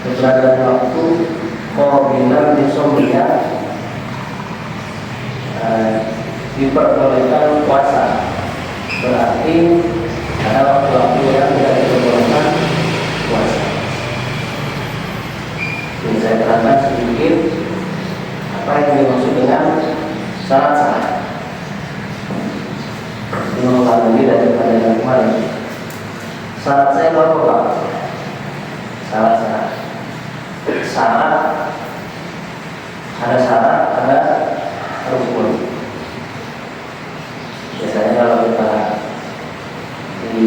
keberadaan waktu qabilan insomnia diperbolehkan puasa, berarti ada waktu-waktu yang tidak diperbolehkan puasa. Jadi saya terangkan sedikit apa yang dimaksud dengan syarat sah. Mengulang lagi daripada yang kemarin. Syarat saya apa Pak? Syarat sah. Syarat ada rukun. Biasanya kalau kita di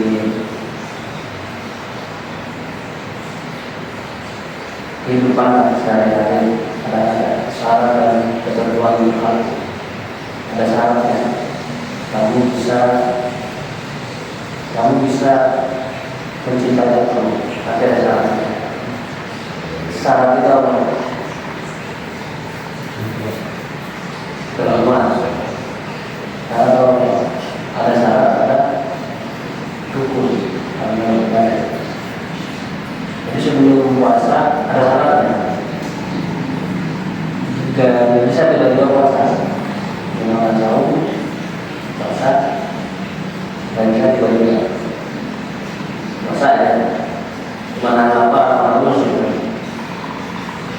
kehidupan sehari-hari ada syarat dan ketentuan hal, ada syaratnya. Kamu bisa mencintai aku, tapi ada syaratnya. Syarat itu apa? Kelakuan. Kalau ada syarat, ada rukun. Jadi sebelum puasa ada syaratnya. Jika bisa tiba-tiba puasa, dengan jauh puasa, dan jika tiba-tiba puasa ya, mana apa harus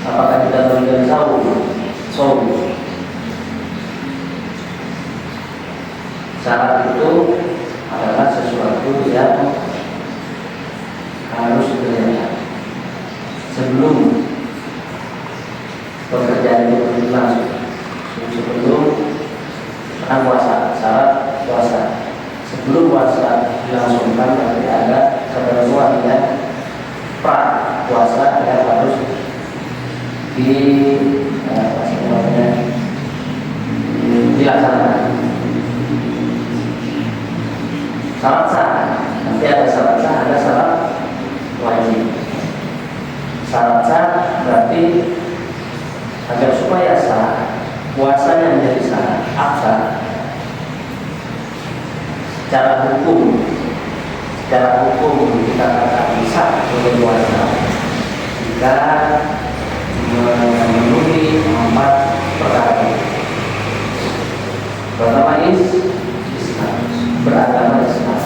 apakah kita berikan sahur? Syarat itu adalah sesuatu yang harus dikerjakan sebelum pekerjaan itu berlangsung, sebelum puasa. Syarat puasa sebelum puasa dilangsungkan berarti ada ketentuan yang pra puasa yang harus dilaksanakan. Syarat sah, nanti ada syarat sah, ada syarat wajib. Syarat sah berarti agar supaya sah puasanya menjadi sah, apa? Secara hukum kita katakan bisa berpuasa jika memenuhi 4 perkara. Pertama Islam, beragama Islam.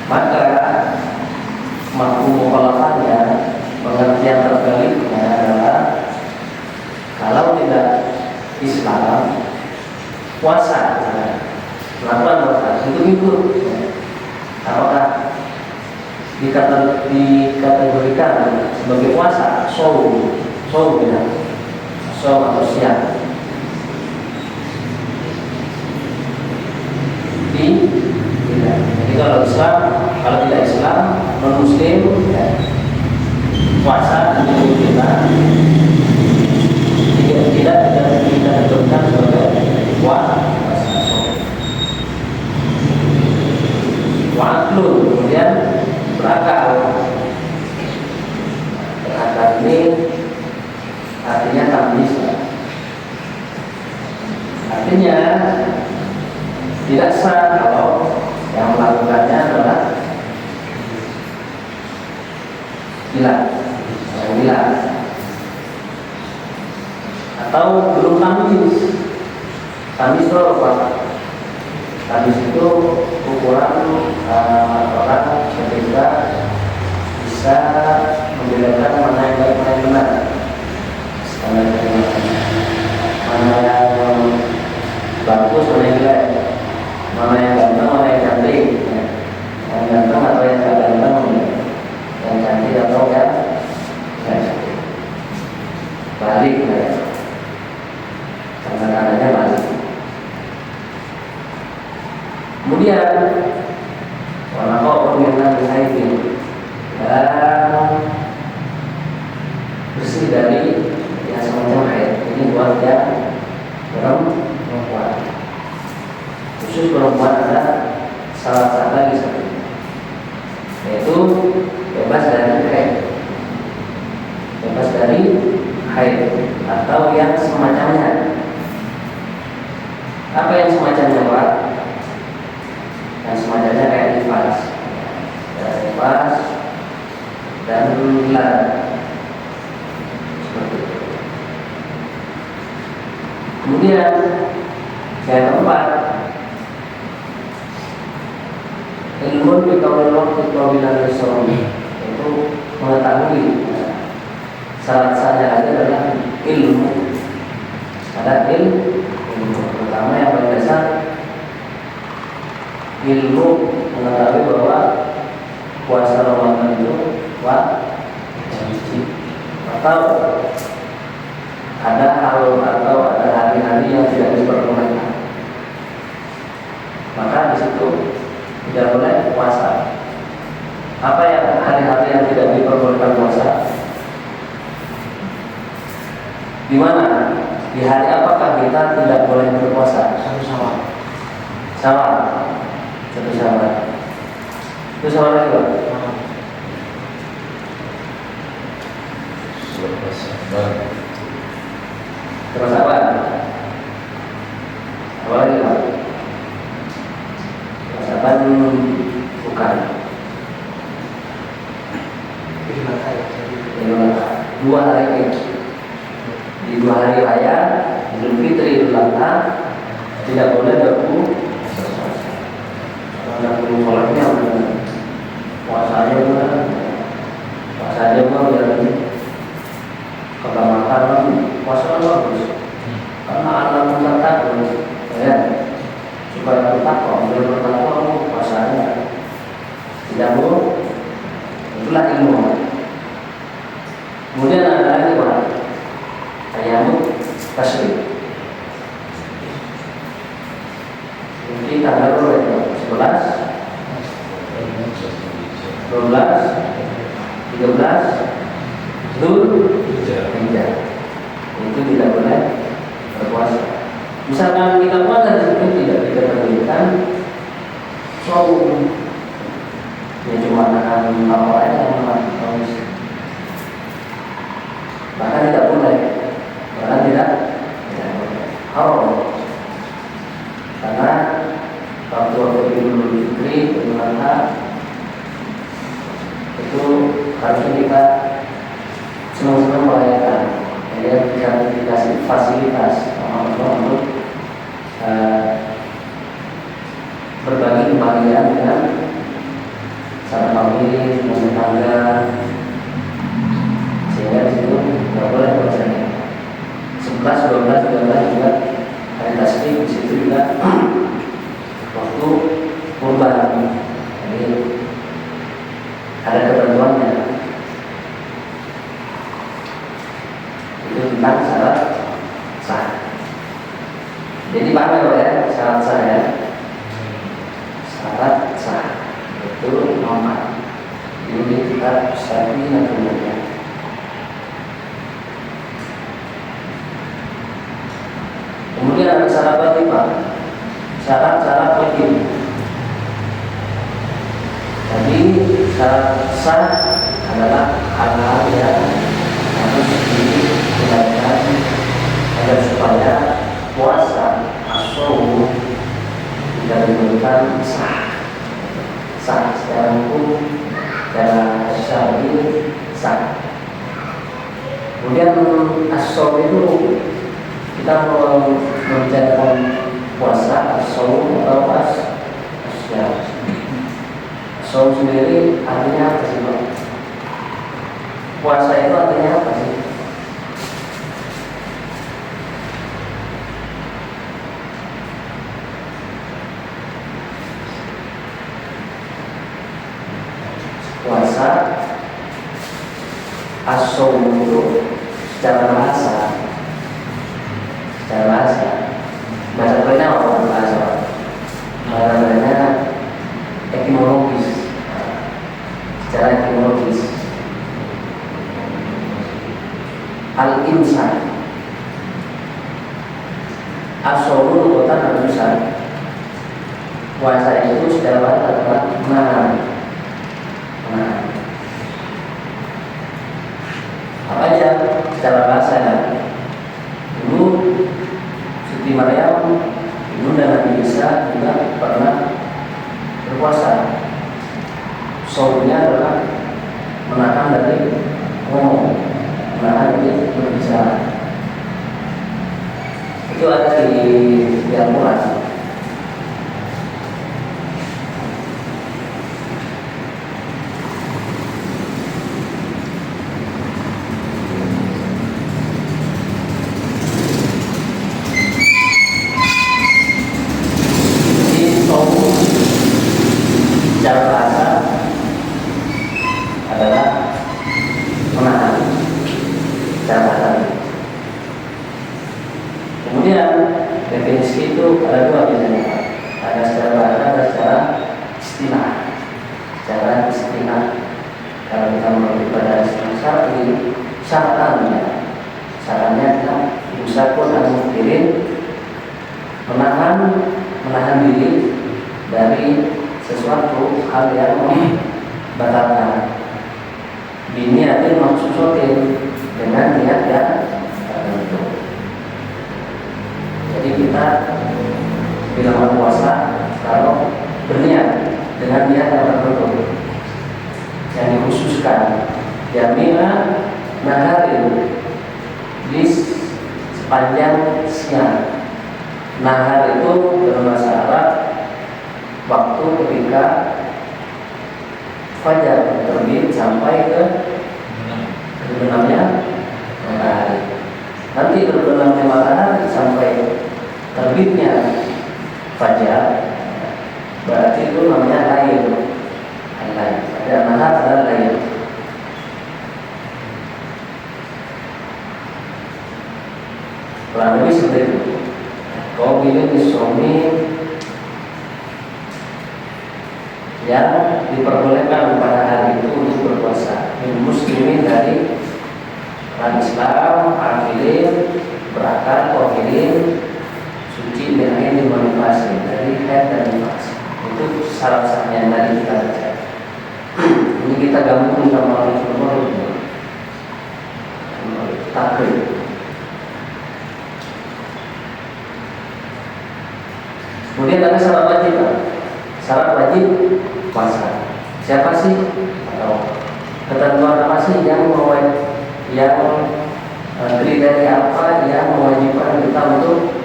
Maka mafhum mukhalafatnya, pengertian terbaliknya adalah kalau tidak Islam puasa, melakukan puasa itu ikut. Apakah dikategorikan sebagai puasa? Saum atau siang. Tidak. Jadi kalau Islam, kalau tidak Islam, non Muslim, ya, puasa itu kita tidak ditentukan sebagai puasa. Waktu kemudian berakal. Berakal ini artinya tamyiz. Artinya tidak sah kalau yang melakukannya adalah gila atau belum tamyiz. Tamyiz itu apa? Tamyiz itu ukuran orang ketika bisa membedakan mana yang baik, mana yang benar, mana yang bagus, mana yang jelek, mana yang ganteng, mana yang cantik, yang ganteng atau yang gak ganteng, yang cantik atau yang cantik. Balik ya, karena balik. Kemudian warna kok permintaan saya ini dan dan dilarang. Seperti itu. Kemudian yang keempat, ilmu dikawal waktu kawilan suami, itu mengetahui syarat sahnya adalah ilmu. Ada ilmu pertama yang paling dasar, ilmu mengetahui bahwa puasa Ramadan itu wajib, atau ada hal atau ada hari-hari yang tidak diperbolehkan, maka di situ tidak boleh puasa. Apa yang hari-hari yang tidak diperbolehkan puasa? Di mana? Di hari apakah kita tidak boleh berpuasa? Satu Syawal. Syawal. Satu Syawal. Itu Syawal lagi, Pak? Terus apa? Apa lagi, Pak? Terus apa? Bukan. Dua hari ini. Di 2 hari raya Idul Fitri, Idul Adha tidak boleh berpuasa. Karena sholatnya puasanya juga puasa aja mah biar kalau makan puasa bagus. Karena anak mencatat ya supaya bertakwa, biar bertakwa puasanya tidak boleh. Itulah ilmu. Kemudian ada lagi Pak, ayam tasrik. Jadi tanggal berapa? 11, 12, 13 Dzulhijjah. Itu tidak boleh berpuasa. Misalkan kita puasa di situ tidak dikatakan saum, ya cuma akan apa aja yang mati. Bahkan tidak boleh, bahkan tidak boleh. Haram. Karena waktu Idul Fitri, Idul Adha itu harusnya kita senang-senang merayakan. Jadi bisa dikasih fasilitas untuk berbagi kebahagiaan dengan sanak famili, tetangga. Sehingga di situ nggak boleh puasanya. 11, 12, 13 juga hari tasbih, di situ juga waktu kurban. Jadi ada ketentuannya. Itu tentang syarat sah. Jadi paham ya syarat sah ya. Syarat sah itu nomor. Ini kita Syafi'i nantinya. Kemudian ada syarat wajib, syarat-syarat wajib. Jadi syarat sah adalah hal-hal yang harus dilakukan agar supaya puasa as-shaum tidak diberikan sah secara hukum, secara syar'i sah. Kemudian as-shaum itu kita menjalankan puasa as-shaum atau as-syam. As-shaum sendiri artinya apa sih, Pak? Puasa itu artinya apa sih? Puasa as-shaum itu secara bahasa bahasa kerennya apa bahasa kerennya etimologis, secara etimologis al-insan as-shaum bukan al-insan. Puasa itu secara bahasa adalah menahan. Apa aja secara bahasa ya? Dulu Siti Maryam, Ibunda Nabi Isa juga pernah berpuasa. Shaumnya adalah menahan menahan dari ngomong, menahan dari berbicara. Itu ada di Al-Quran. Cara bahasa adalah menahan cara bahasa. Kemudian definisi itu ada dua biasanya, ada secara bahasa, ada secara istilah. Secara istilah, kalau kita merujuk pada istilah syar'i, syaratnya kita usahakun al-mukirin menahan diri dari sesuatu hal yang membatalkan biniatin maksusotin dengan niat yang tertentu. Jadi kita bila puasa kalau berniat dengan niat yang tertentu yang dikhususkan jamina naharin di sepanjang siang. Nahar itu berbahasa Arab waktu ketika fajar terbit sampai ke terbenamnya matahari. Nanti terbenamnya matahari sampai terbitnya fajar, berarti itu namanya lail. Ada nahar, ada lail. Kurang lebih seperti itu. Kau pilih di suami yang diperbolehkan pada hari itu untuk berpuasa. Muslimin dari orang Islam, akilin, berakal, kofilin, suci dan ini manipulasi dari head dan nifas. Itu syarat sahnya dari kita baca. Ini kita gabung sama nomor takrib. Kemudian ada syarat wajib. Syarat wajib puasa. Siapa sih? Atau ketentuan apa sih yang kriteria apa yang mewajibkan kita untuk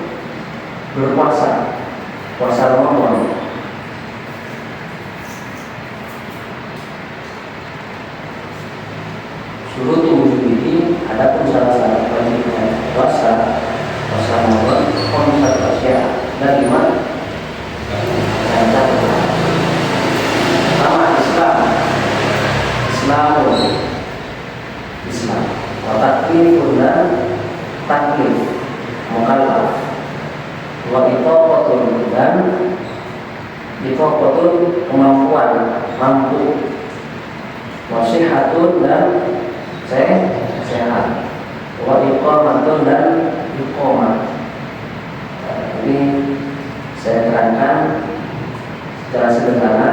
berpuasa? Puasa Ramadan. Suruh tunggu ini ada pun syarat wajibnya puasa Ramadan. Konsep Asia dan iman. Pertama Islam taklif dan taklif mukallaf wa itaqatun dan itaqatun kemampuan mampu wa sihatun dan sehat wa iqamatun dan iqamah. Ini saya terangkan secara sederhana.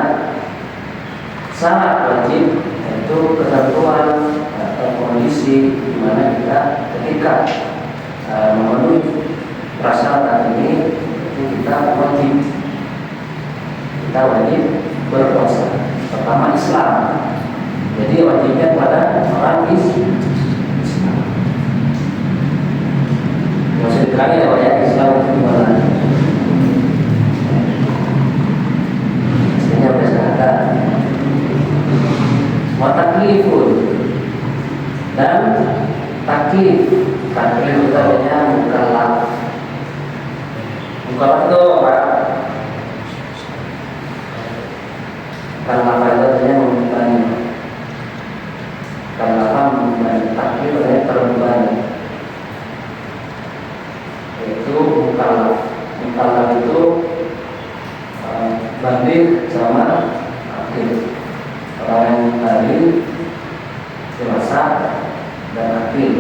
Syarat wajib itu ketentuan atau kondisi di mana kita ketika memenuhi prasyarat ini itu kita wajib berpuasa. Pertama Islam, jadi wajibnya pada orang Islam. Maksud diterangin ya Pak ya, Islam itu gimana? Istilahnya biasa ada wataklifun dan taklif. Taklif itu artinya mukallaf. Mukallaf itu apa? Mukallaf itu artinya membebani. Mukallaf membebani. Taklif artinya terbebani. Itu mukallaf. Mukallaf itu banding sama akil. Orang yang tadi dewasa dan akil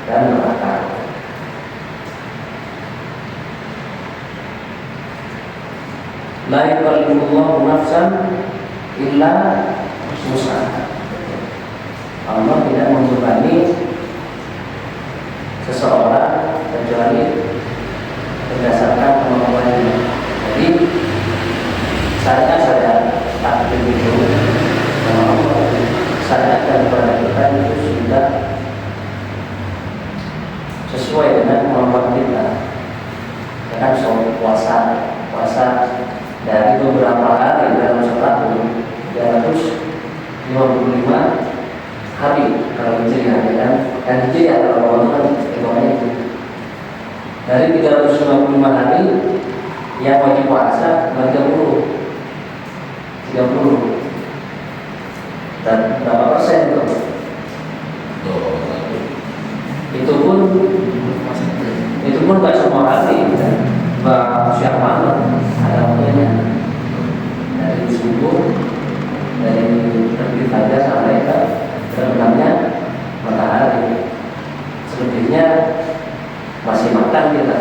dan berakal. La yukallifullahu nafsan illa wus'aha. Allah tidak membebani seseorang kecuali berdasarkan kemampuannya. Jadi saya takdir itu, saya kepada kita itu sudah sesuai dengan kemampuan kita. Kan soal puasa dari beberapa hari dalam setahun 355 hari kalau hijriah kan, dan hijriah kalau Ramadan hitungannya itu dari 355 hari yang wajib puasa 30 dan berapa persen itu? Itu pun nggak semua hari, nggak siap malam, ada waktunya dari subuh, dari terbit fajar sampai ke terbenamnya matahari. Selebihnya masih makan kita.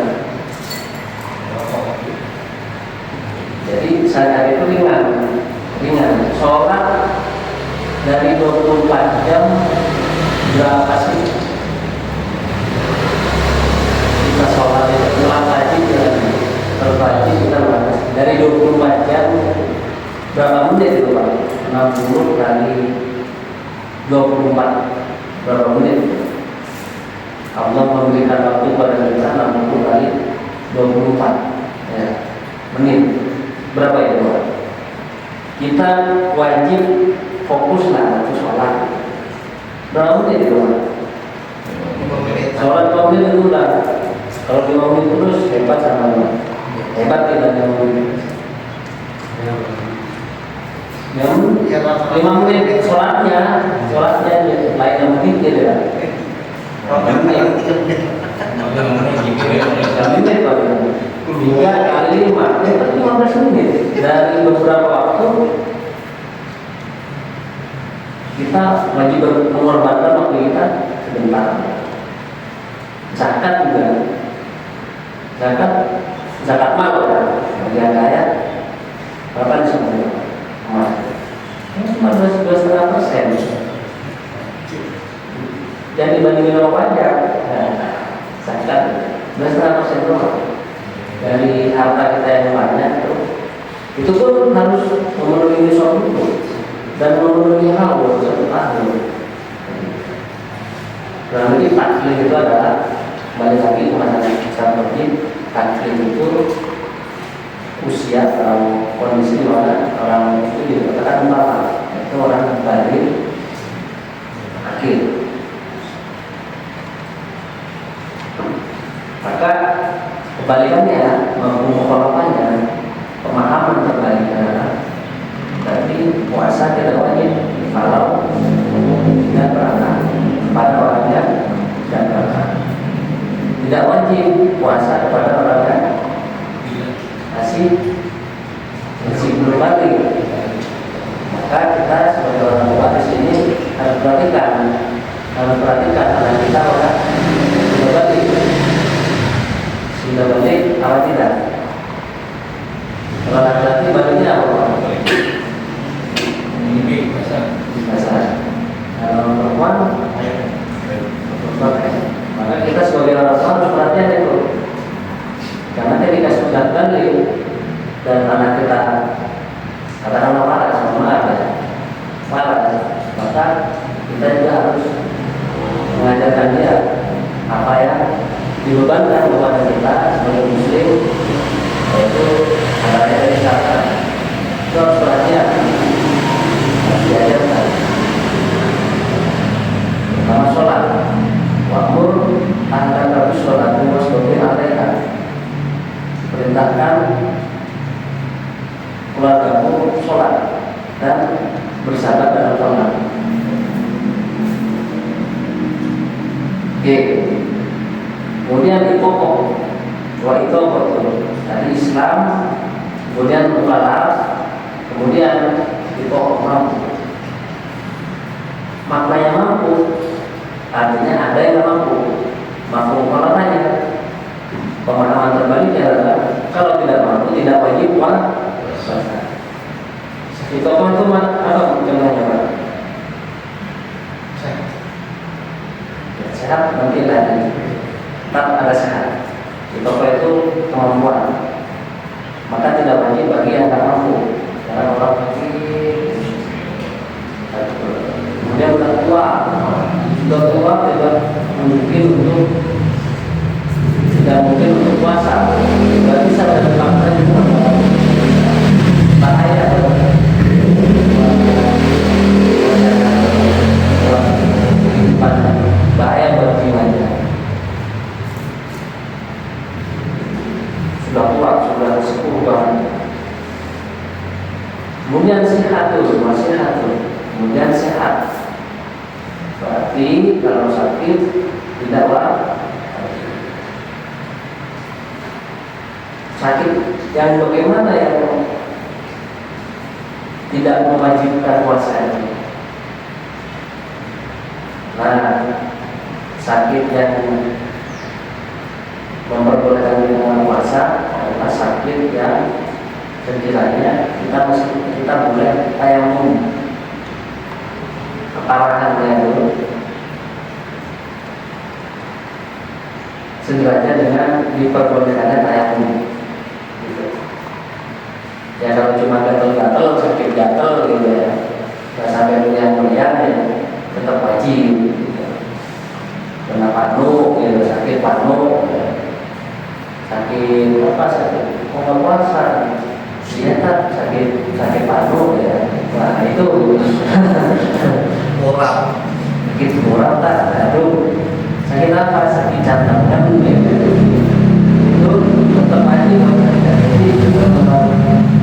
Jadi sehari itu ringan. Sholat dari 24 jam berapa sih? Kita sholat itu ulang wajib terwajib kita berapa? Dari 24 jam berapa menit itu Pak? 60 kali 24 berapa menit? Allah memberikan waktu pada kita 60 kali 24 ya, menit. Berapa itu Pak? Kita wajib fokuslah untuk sholat. Berapa menit itu Pak? Sholat 2 menit itu lah. Kalau 5 menit terus hebat sama Pak. Hebat kita 5 menit. 5 menit sholatnya lain menit gitu ya. 3 menit Pak. 3 kali 5 berarti 15 menit. Dari beberapa waktu kita wajib mengorbankan waktu kita sebentar. Zakat juga, zakat mal ya, bagi yang kaya berapa disebutnya? Cuma 12,5%. Jadi dibandingin sama pajak, zakat 12,5% doang dari harta kita yang banyak itu pun harus memenuhi nisab itu dan memenuhi haul 1 tahun. Berarti taklif itu adalah kembali lagi kepada secara wajib. Taklif itu usia atau kondisi mana orang itu dikatakan balik, itu orang balik akhir. Maka kebalikannya, mukhalafahnya, pemahaman terbaliknya, tapi puasa tidak wajib kalau tidak beranak kepada orang yang tidak beranak. Tidak wajib puasa kepada orang yang masih belum balik. Maka kita sebagai orang tua di sini harus perhatikan anak kita orang sudah balik. Sudah balik apa tidak? Kalau laki-laki baliknya apa? Ini bahasa. Kalau perempuan, maka kita sebagai orang tua harus perhatian itu. Karena ketika sudah balik dan anak kita katakanlah marah, maka kita juga harus mengajarkan dia apa yang dibebankan kepada kita sebagai muslim, yaitu adanya dari zakat. Itu harus perhatian, harus diajarkan. Pertama sholat, wa'mur anta kabus sholat wasbir alaika. Perintahkan keluargamu sholat dan bersabar dalam sholat. Oke. Kemudian di pokok, itu dari Islam, kemudian mukhalaf, kemudian di pokok mampu. Maknanya mampu, artinya ada yang mampu mukhalafahnya. Pemahaman terbaliknya adalah kalau tidak mampu tidak wajib puasa. Itu apa contohnya Pak? Sehat mungkin tadi. Tetap ada sehat. Di toko itu kemampuan, maka tidak wajib bagi yang tak mampu. Karena orang sakit. Kemudian tua tidak mungkin untuk puasa. Berarti saya tetapkan itu bahaya. Bahaya buat jiwanya. Sudah kuat, sudah sepuh banget. Kemudian sehat tuh, masih sehat tuh. Kemudian sehat. Berarti kalau sakit tidak wajib. Sakit yang bagaimana yang tidak mewajibkan puasa ini? Nah, sakit yang memperbolehkan dengan puasa adalah sakit yang sekiranya kita boleh tayamum, keparahannya dulu sederajat dengan diperbolehkannya tayamum. Gitu. Ya kalau cuma gatel-gatel, sakit gatel gitu ya, nggak sampai meriang-meriang ya, tetap wajib. Gitu. Kena panu, gitu, sakit panu, ya. Sakit apa? Sakit puasa. Iya tak sakit panu ya. Nah itu murah. Sakit murah tak? Aduh. Sakit apa? Sakit jantangan ya. Itu tetap aja jadi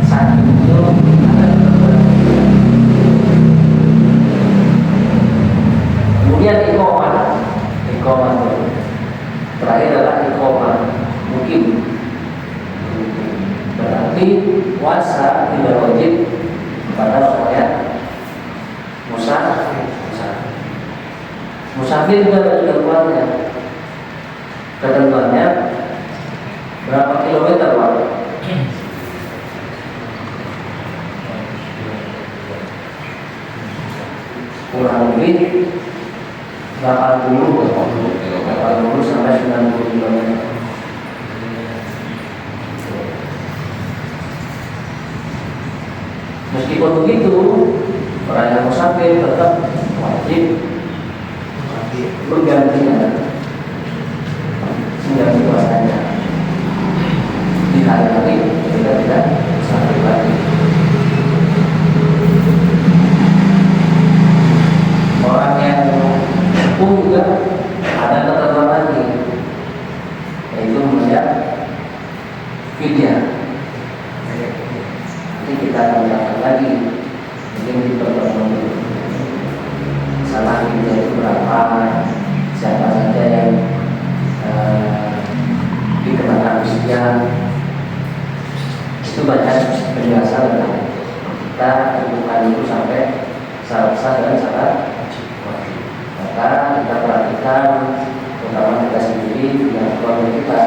sakit itu ada. Kemudian iqamah terakhir adalah iqamah mungkin. Berarti puasa tidak wajib pada orang yang musafir juga ada ketentuannya. Ketentuannya berapa kilometer Pak? Kurang lebih 80 sampai 90 kilometer. Meskipun begitu, orang yang musafir tetap wajib bergantian menjalani puasanya di hari-hari ketika tidak musafir lagi. Orang yang pun juga ada ketentuan lagi, yaitu membayar fidyah. Nanti kita akan lihat lagi, mungkin di pertemuan dulu. Salah fidyah itu berapa? Siapa saja yang dikenakan fidyah? Itu banyak penjelasan tentang kita tentukan itu sampai syarat sah dan syarat wajib. Maka kita perhatikan, terutama kita sendiri dan keluarga kita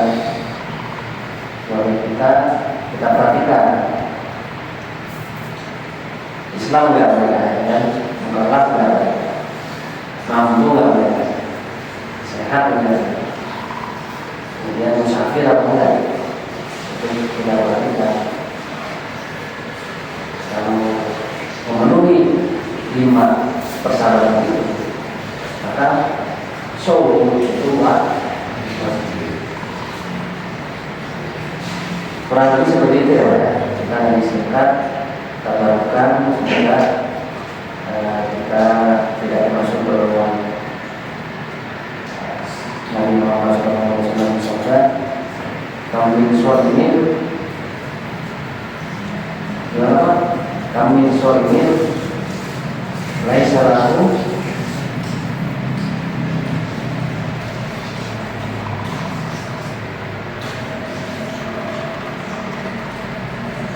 perhatikan. Islam nggak boleh, dan mukallaf nggak boleh, mampu nggak boleh, sehat nggak boleh, kemudian musafir atau enggak, itu tidak boleh tidak. Kalau memenuhi 5 persyaratan itu, maka shaum itu wajib. Kurang lebih seperti itu ya Pak. Kita disingkat, kita lakukan sehingga kita tidak masuk ke ruang Nabi Muhammad SAW. Kami suara ini berapa? Kami suara ini laisa lahu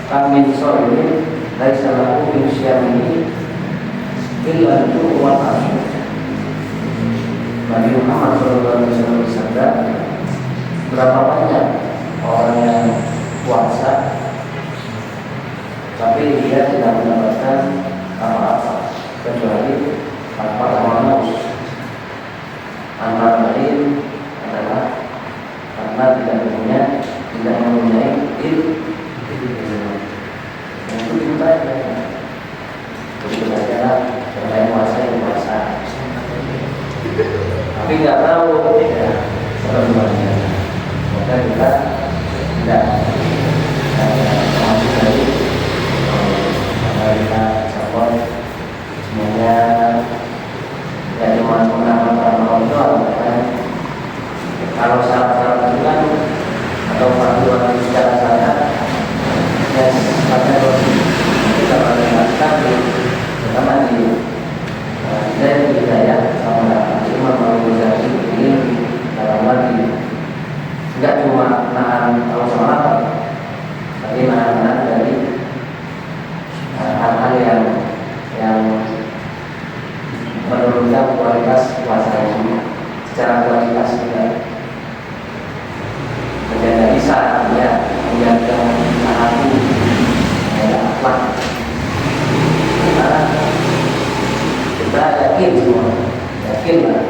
kami suara ini laisa lahu min syamihi illa itu wa ta'ala. Nabi Muhammad SAW bersabda, berapa banyak orang yang puasa tapi dia tidak mendapatkan apa-apa kecuali apa-apa. Antara lain adalah karena tidak mempunyai ilmu. Itu kita belajar terkait puasa yang puasa. tapi nggak tahu ya sebenarnya. Maka kita tidak termasuk dari kita support semuanya ya cuma mengamalkan Ramadan kan. Kalau syarat-syarat itu kan atau panduan secara syariat ya sifatnya kita perhatikan terutama di hidayah sama Imam Al-Ghazali ini dalam lagi nggak cuma nahan kalau sama tapi nahan dari hal-hal yang menurunkan kualitas puasa itu secara kualitas juga. Menjaga lisan ya, menjaga hati, menjaga akhlak. Karena kita yakin semua, yakin lah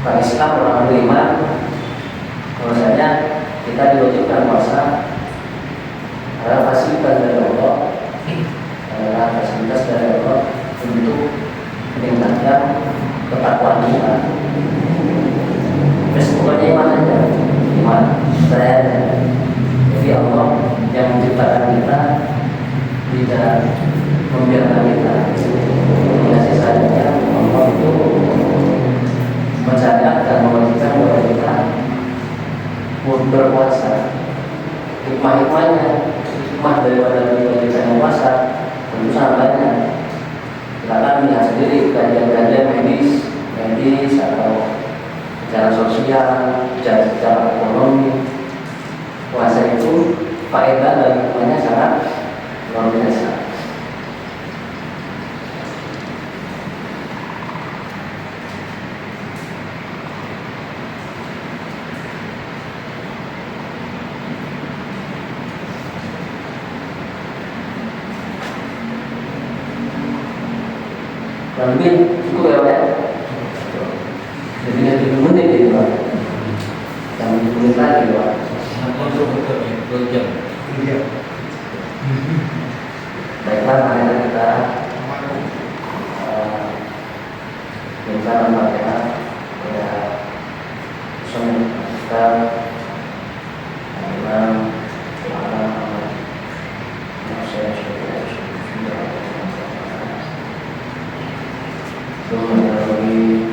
Pak Islam orang beriman bahwasanya kita diwajibkan puasa adalah fasilitas dari Allah, adalah fasilitas dari Allah untuk meningkatkan ketakwaan kita. Terus pokoknya iman aja, iman saya. Jadi Allah yang menciptakan kita tidak membiarkan kita kasih sayangnya. Allah itu mensyariatkan dan mewajibkan kepada kita untuk berpuasa. Hikmah-hikmahnya, hikmah daripada diwajibkan puasa tentu sangat banyak. Silakan lihat sendiri kajian-kajian medis atau secara sosial, secara ekonomi. Puasa itu faedah dan hikmahnya sangat luar biasa. Lebih cukup ya, jadi 7 menit gitu Pak. Yang 7 menit lagi Pak. Untuk betul ya, 2 jam. Iya. Baiklah, mari kita minta Al-Fatihah kepada Rasul kita Imam Muhammad melalui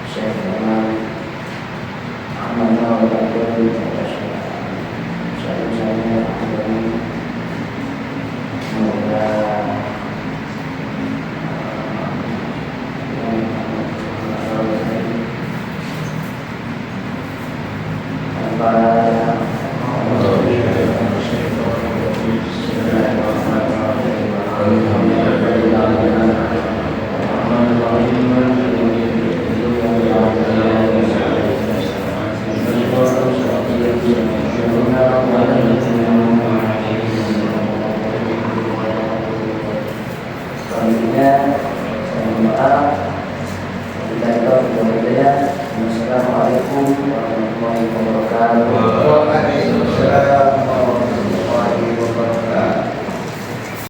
Syekh Imam Ahmad Nawawi saya semoga Assalamualaikum warahmatullahi wabarakatuh.